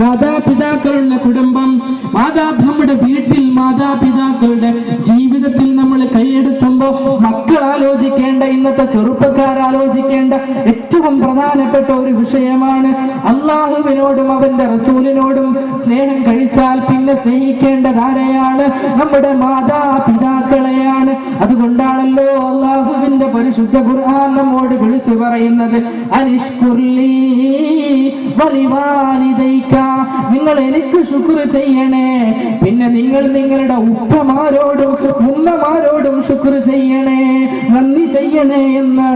മാതാപിതാക്കളുള്ള കുടുംബം, നമ്മുടെ വീട്ടിൽ മാതാപിതാക്കളുടെ ജീവിതത്തിൽ നമ്മൾ കൈയെടുത്തുമ്പോ മക്കൾ ആലോചിക്കേണ്ട, ഇന്നത്തെ ചെറുപ്പക്കാർ ആലോചിക്കേണ്ട ഏറ്റവും പ്രധാനപ്പെട്ട ഒരു വിഷയമാണ് അള്ളാഹുവിനോടും അവന്റെ റസൂലിനോടും സ്നേഹം കഴിച്ചാൽ പിന്നെ സ്നേഹിക്കേണ്ടത് ആരെയാണ്? നമ്മുടെ മാതാപിതാക്കളെയാണ്. അതുകൊണ്ടാണല്ലോ അള്ളാഹുവിന്റെ പരിശുദ്ധ ഖുർആൻ നമ്മോട് വിളിച്ചു പറയുന്നത്, അനിഷ്കുർലി വലിവാലിദൈക, നിങ്ങൾ എനിക്ക് ശുക്ർ ചെയ്യണേ, പിന്നെ നിങ്ങൾ നിങ്ങളുടെ ഉപ്പമാരോടും ഉമ്മമാരോടും ശുക്ർ ചെയ്യണേ, നന്ദി ചെയ്യണേ എന്ന്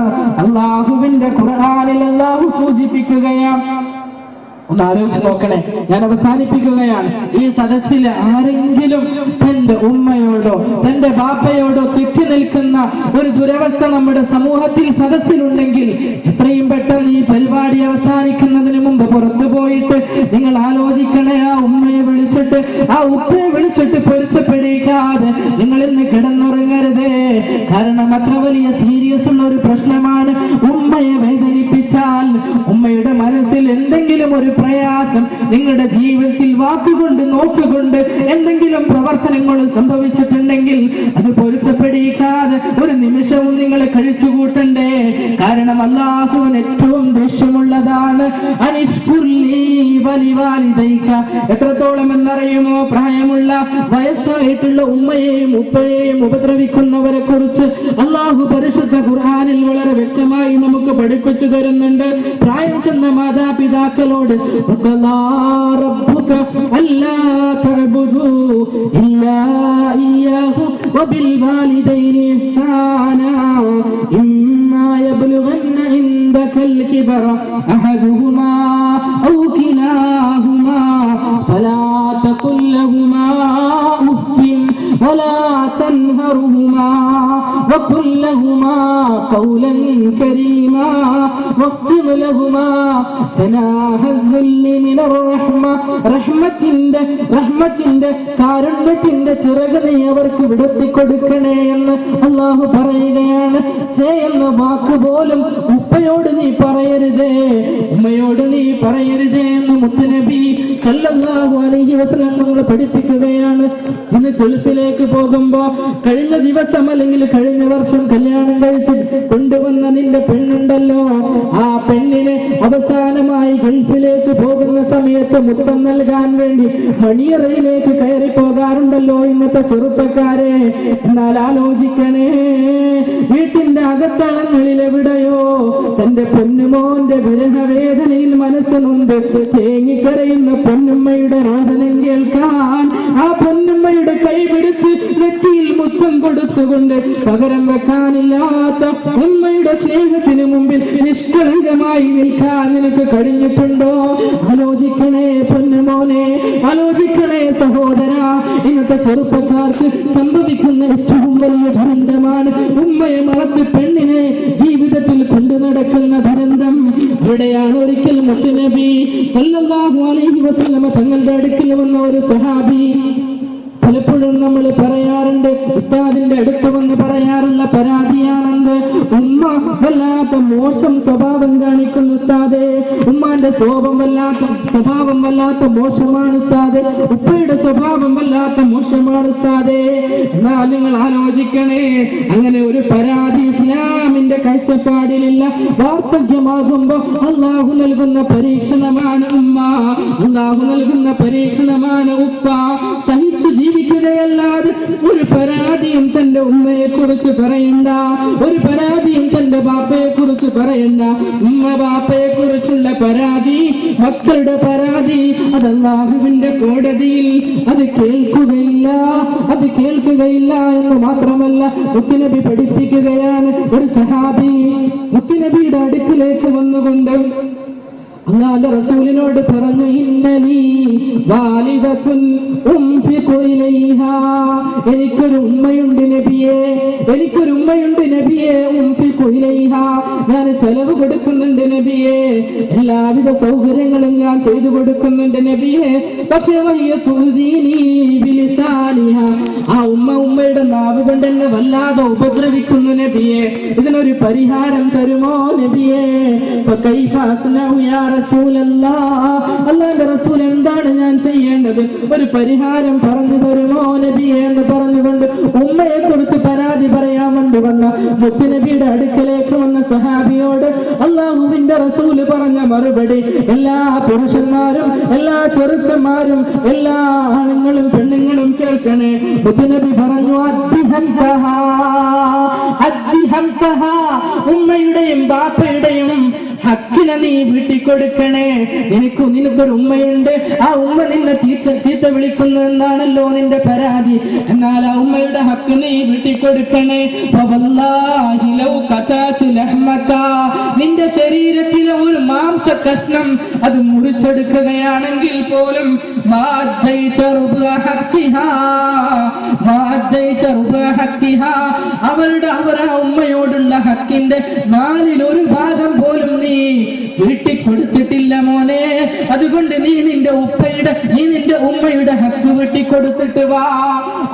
അള്ളാഹുവിന്റെ ഖുർആനിൽ അള്ളാഹു സൂചിപ്പിക്കുകയാണ്. ഒന്ന് ആലോചിച്ച് നോക്കണേ. ഞാൻ അവസാനിപ്പിക്കുകയാണ്. ഈ സദസ്സിൽ ആരെങ്കിലും തന്റെ ഉമ്മയോടോ തന്റെ ബാപ്പയോടോ തെറ്റി നിൽക്കുന്ന ഒരു ദുരവസ്ഥ നമ്മുടെ സമൂഹത്തിൽ സദസ്സിലുണ്ടെങ്കിൽ എത്രയും പെട്ടെന്ന് ഈ പരിപാടി അവസാനിക്കുന്നതിന് മുമ്പ് പുറത്തു പോയിട്ട് നിങ്ങൾ ആലോചിക്കണേ, ആ ഉമ്മയെ വിളിച്ചിട്ട് ആ ഉപ്പയെ വിളിച്ചിട്ട് പൊരുത്തപ്പെടിക്കാതെ നിങ്ങൾ ഇന്ന് കിടന്നുറങ്ങരുതേ. കാരണം അത്ര വലിയ സീരിയസ് ഉള്ള ഒരു പ്രശ്നമാണ്. ഉമ്മയെ വേദനിപ്പിച്ചാൽ, ഉമ്മയുടെ മനസ്സിൽ എന്തെങ്കിലും ഒരു പ്രയാസം നിങ്ങളുടെ ജീവിതത്തിൽ വാക്കുകൊണ്ട് നോക്കുകൊണ്ട് എന്തെങ്കിലും പ്രവർത്തനങ്ങൾ സംഭവിച്ചിട്ടുണ്ടെങ്കിൽ അത് പൊരുത്തപ്പെടിക്കാതെ ഒരു നിമിഷവും നിങ്ങൾ കഴിച്ചുകൂട്ടണ്ടേ. കാരണം അല്ലാഹുവിന് ഏറ്റവും ദേഷ്യമുള്ളതാണ് അനിഷ്കുർലി വലിവാലിദൈക. എത്രത്തോളം എന്നറിയുമോ? പ്രായമുള്ള വയസ്സായിട്ടുള്ള ഉമ്മയെയും ഉപ്പയെയും ഉപദ്രവിക്കുന്നവരെ കുറിച്ച് അല്ലാഹു പരിശുദ്ധ ഖുർആനിൽ വളരെ വ്യക്തമായി നമുക്ക് പഠിപ്പിച്ചു തരുന്നുണ്ട്. പ്രായം ചെന്ന മാതാപിതാക്കളോട് وَقَضَى رَبُّكَ أَلَّا تَعْبُدُوا إِلَّا إِيَّاهُ وَبِالْوَالِدَيْنِ إِحْسَانًا إِمَّا يَبْلُغَنَّ عِندَكَ الْكِبَرَ أَحَدُهُمَا أَوْ كِلَاهُمَا فَلَا تَقُل لَّهُمَا أُفٍّ وَلَا تَنْهَرْهُمَا وَقُل لَّهُمَا قَوْلًا كَرِيمًا واخفض لهما جناح الذل من الرحمة. റഹ്മത്തിന്റെ കാരുണ്യത്തിന്റെ ചിറക് നീ അവർക്ക് വിടർത്തി കൊടുക്കണേ എന്ന് അല്ലാഹു പറയുകയാണ്. ചെയ്യുന്ന വാക്ക് പോലും ഉപ്പയോട് നീ പറയരുതേ, ഉമ്മയോട് നീ പറയരുതേ എന്ന് മുത്തുനബി സല്ലല്ലാഹു അലൈഹി വസല്ലം നമ്മളെ പഠിപ്പിക്കുകയാണ്. ഇന്ന് ഗൾഫിലേക്ക് പോകുമ്പോ കഴിഞ്ഞ ദിവസം അല്ലെങ്കിൽ കഴിഞ്ഞ വർഷം കല്യാണം കഴിച്ച് കൊണ്ടുവന്ന നിന്റെ പെണ്ണുണ്ടല്ലോ, ആ പെണ്ണിനെ അവസാനമായി ഗൾഫിലേക്ക് പോകുന്ന സമയത്ത് മുത്തം നൽകാൻ വേണ്ടി മണിയറയിലേക്ക് കയറി പോകാറുണ്ടല്ലോ ഇന്നത്തെ ചെറുപ്പക്കാരെ. എന്നാൽ ആലോചിക്കണേ, വീട്ടിന്റെ അകത്തളങ്ങളിൽ എവിടെയോ തന്റെ പൊന്നുമോന്റെ വിരഹവേദനയിൽ മനസ്സുണ്ട് തേങ്ങിക്കരയുന്ന പൊന്നുമ്മയുടെ രോദനം കേൾക്കാൻ ആ പൊന്നുമ്മയുടെ കൈ പിടിച്ച് നെറ്റിയിൽ മുത്തം കൊടുത്തുകൊണ്ട് പകരം വെക്കാനില്ലാത്ത ഉമ്മയുടെ സ്നേഹത്തിന് മുമ്പിൽ നിഷ്കളങ്കമായി നിൽക്കാൻ നിനക്ക് കഴിഞ്ഞിട്ടുണ്ടോ? ആലോചിക്കണേ പൊന്നുമോനെ, ആലോചിക്കണേ സഹോദര. ഇന്നത്തെ ചെറുപ്പക്കാർക്ക് സംഭവിക്കുന്ന ഏറ്റവും വലിയ ദുരന്തമാണ് ഉമ്മയെ മറത്ത് പെണ്ണിനെ ജീവിതത്തിൽ കൊണ്ടു നടക്കുന്ന ദുരന്തം. ഇവിടെയാണ് ഒരിക്കൽ മുത്തുനബി സല്ലല്ലാഹു അലൈഹി വസല്ലമ തങ്ങളുടെ അടുക്കൽ വന്ന ഒരു സഹാബി. പലപ്പോഴും നമ്മൾ പറയാറുണ്ട്, ഉസ്താദിന്റെ അടുത്ത് വന്ന് പറയാറുള്ള പരാതിയാണെന്ന്, ഉമ്മ വല്ലാത്ത മോശം സ്വഭാവം കാണിക്കുന്നു ഉസ്താദേ, ഉമ്മാന്റെ സ്വഭാവം വല്ലാത്ത മോശമാണ് ഉസ്താദേ, ഉപ്പയുടെ സ്വഭാവം വല്ലാത്ത മോശമാണ് ഉസ്താദേ. എന്നാൽ നിങ്ങൾ ആലോചിക്കണേ, അങ്ങനെ ഒരു പരാതി ഇസ്ലാമിന്റെ കാഴ്ചപ്പാടിലില്ല. വാർദ്ധക്യമാകുമ്പോ അള്ളാഹു നൽകുന്ന പരീക്ഷണമാണ് ഉമ്മ, അള്ളാഹു നൽകുന്ന പരീക്ഷണമാണ് ഉപ്പ. സഹിച്ചു ജീവിക്കുകയല്ലാതെ ഒരു പരാതിയും തന്റെ ഉമ്മയെ കുറിച്ച് പറയണ്ട, ഒരു പരാതിയും തന്റെ ബാപ്പയെ കുറിച്ച് പറയണ്ട. ഉമ്മ ബാപ്പയെ കുറിച്ചുള്ള പരാതി, മക്കളുടെ പരാതി, അത് അല്ലാഹുവിന്റെ കോടതിയിൽ അത് കേൾക്കുകയില്ല എന്ന് മാത്രമല്ല മുത്തുനബി പഠിപ്പിക്കുകയാണ്. ഒരു സഹാബി മുത്തുനബിയുടെ അടുക്കിലേക്ക് വന്നുകൊണ്ട് അല്ലാഹുവിന്റെ റസൂലിനോട് പറഞ്ഞു, ഇന്നലി വാലിദത്തുൻ ഉംഫിഖു ഇലൈഹാ, എനിക്കൊരു ഉമ്മയുണ്ട് നബിയേ, എനിക്കൊരു ഉമ്മയുണ്ട് നബിയേ, ഉംഫിഖു ഇലൈഹാ, ഞാൻ ചെലവ് കൊടുക്കുന്നുണ്ട് നബിയേ, എല്ലാവിധ സൗകര്യങ്ങളും ഞാൻ ചെയ്തു കൊടുക്കുന്നുണ്ട് നബിയേ. പക്ഷേ വഹിയ തുദീനി ബിലിസാനിഹാ, ആ ഉമ്മയുടെ നാവ് കൊണ്ട് എന്നെ വല്ലാതെ ഉപദ്രവിക്കുന്നു നബിയേ, ഇതിനൊരു പരിഹാരം തരുമോ നബിയേ? ഫകൈഫ അസ്നഉ യാ റസൂലല്ലാഹ്, അല്ലാഹുവിന്റെ റസൂൽ എന്താണ് ചെയ്യേണ്ടത്? ഒരു പരിഹാരം പറഞ്ഞു തരുമോ നബിയെ എന്ന് പറഞ്ഞുകൊണ്ട് ഉമ്മയെ കുറിച്ച് പരാതി പറയാൻ വേണ്ടി വന്ന മുത്തുനബിയുടെ അടുക്കലേക്ക് വന്ന സഹാബിയോട് അള്ളാഹുവിന്റെ റസൂല് പറഞ്ഞ മറുപടി എല്ലാ പുരുഷന്മാരും എല്ലാ ചെറുക്കന്മാരും എല്ലാ ആണുങ്ങളും പെണ്ണുങ്ങളും കേൾക്കണേ. മുത്തുനബി പറഞ്ഞു ഉമ്മയുടെയും ബാപ്പയുടെയും ഹക്കിനെ നീ വീട്ടിക്കൊടുക്കണേ. നിനക്കൊരു ഉമ്മയുണ്ട്, ആ ഉമ്മ നിന്നെ ചീത്ത വിളിക്കുന്നു എന്നാണല്ലോ നിന്റെ പരാതി. എന്നാൽ ആ ഉമ്മയുടെ ഹക്ക് നീ വീട്ടിക്കൊടുക്കണേ. നിന്റെ ശരീരത്തിലെ ഒരു മാംസ കഷ്ണം അത് മുറിച്ചെടുക്കുകയാണെങ്കിൽ പോലും അവരുടെ ഉമ്മയോടുള്ള ഹക്കിന്റെ 4/1 ഭാഗം പോലും നീ വീട്ടിൽ കൊടുത്തിട്ടില്ല മോനെ. അതുകൊണ്ട് നീ നിന്റെ ഉമ്മയുടെ ഹക്ക് വീട്ടി കൊടുത്തിട്ട് വാ.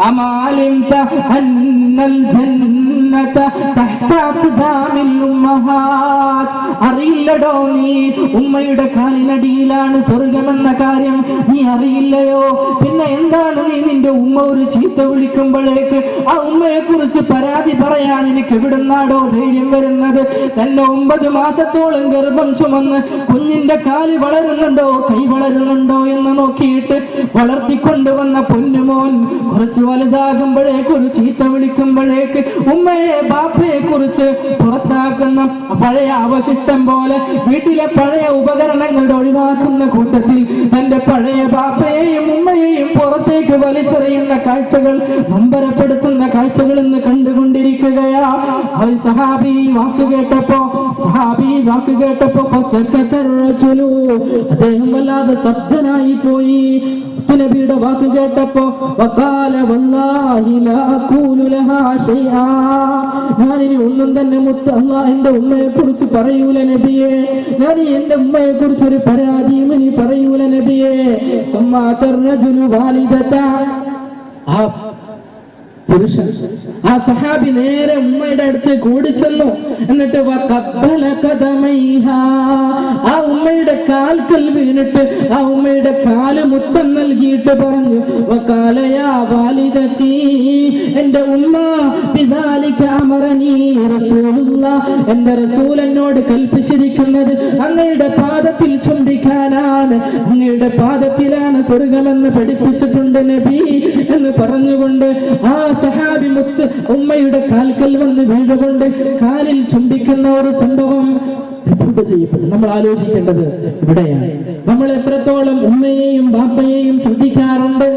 അമാലിംത അന്നൽ ജന്നത തഹ്ത അഖ്ദാമിൽ ഉമ്മഹാത്. അറിയില്ലടോ നീ ഉമ്മയുടെ കാലിനടിയിലാണ് സ്വർഗമെന്ന കാര്യം നീ അറിയില്ലയോ? പിന്നെ എന്താണ് നീ നിന്റെ ഉമ്മ ഒരു ചീത്ത വിളിക്കുമ്പോഴേക്ക് ആ ഉമ്മയെ കുറിച്ച് പരാതി പറയാൻ എനിക്ക് എവിടുന്നാടോ ധൈര്യം വരുന്നത്? തന്നെ 9 മാസത്തോളം ഗർഭം ചുമന്ന് കുഞ്ഞിന്റെ കാല് വളരുന്നുണ്ടോ കൈ വളരുന്നുണ്ടോ എന്ന് നോക്കിയിട്ട് വളർത്തിക്കൊണ്ടുവന്ന പൊന്നുമോൻ കുറച്ച് വലുതാകുമ്പോഴേക്ക് ഒരു ചീത്ത വിളിക്കുമ്പോഴേക്ക് ഉമ്മയെ ബാപ്പയെ കുറിച്ച് പുറത്താക്കുന്ന പഴയ അവശിഷ്ടം പോലെ വീട്ടിലെ പഴയ ഉപകരണങ്ങളുടെ ഒഴിവാക്കുന്ന കൂട്ടത്തിൽ തന്റെ പഴയ ബാപ്പയെയും ഉമ്മയെയും പുറത്തേക്ക് വലിച്ചെറിയുന്ന കാഴ്ചകൾ, നമ്പരപ്പെടുത്തുന്ന കാഴ്ചകൾ ഇന്ന് കണ്ടുകൊണ്ടിരിക്കുകയാ. സഹാബി വാക്ക് കേട്ടപ്പോ അദ്ദേഹം വല്ലാതെ സ്തബ്ധനായി പോയി. നബിയുടെ വാക്ക് കേട്ടപ്പോ ഞാനിനി ഒന്നും തന്നെ എന്റെ ഉമ്മയെ കുറിച്ച് പറയൂല നബിയെ. ഞാൻ എന്റെ ഉമ്മയെ കുറിച്ച് ഒരു പരാതിയും ഇനി പറയൂല നബിയെ. ആ സഹാബി നേരെ ഉമ്മയുടെ അടുത്ത് കൂടിച്ചെന്നു. എന്നിട്ട് ആ ഉമ്മയുടെ കാൽക്കൽ വീണിട്ട് ആ ഉമ്മയുടെ കാല് മുത്തം നൽകിയിട്ട് പറഞ്ഞു, എന്റെ ഉമ്മ എന്റെ റസൂൽ എന്നോട് കൽപ്പിച്ചിരിക്കുന്നത് അങ്ങയുടെ പാദത്തിൽ ചുംബിക്കാനാണ്, അങ്ങയുടെ പാദത്തിലാണ് സ്വർഗമെന്ന് പഠിപ്പിച്ചിട്ടുണ്ട് നബി എന്ന് പറഞ്ഞുകൊണ്ട് ആ സഹാബി മുത്ത് ഉമ്മയുടെ കാൽക്കൽ വന്ന് വീഴുകൊണ്ട് കാലിൽ ചുംബിക്കുന്ന ഒരു സംഭവം റിപ്പോർട്ട് ചെയ്യപ്പെട്ടു. നമ്മൾ ആലോചിക്കേണ്ടത് ഇവിടെയാണ്. നമ്മൾ എത്രത്തോളം ഉമ്മയെയും ബാപ്പയെയും ശ്രദ്ധിക്കാറുണ്ട്?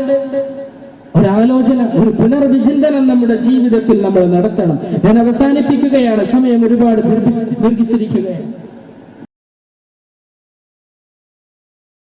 ഒരാലോചന, ഒരു പുനർവിചിന്തനം നമ്മുടെ ജീവിതത്തിൽ നമ്മൾ നടത്തണം. ഞാൻ അവസാനിപ്പിക്കുകയാണ്, സമയം ഒരുപാട് ദീർഘിച്ചിരിക്കുകയാണ്.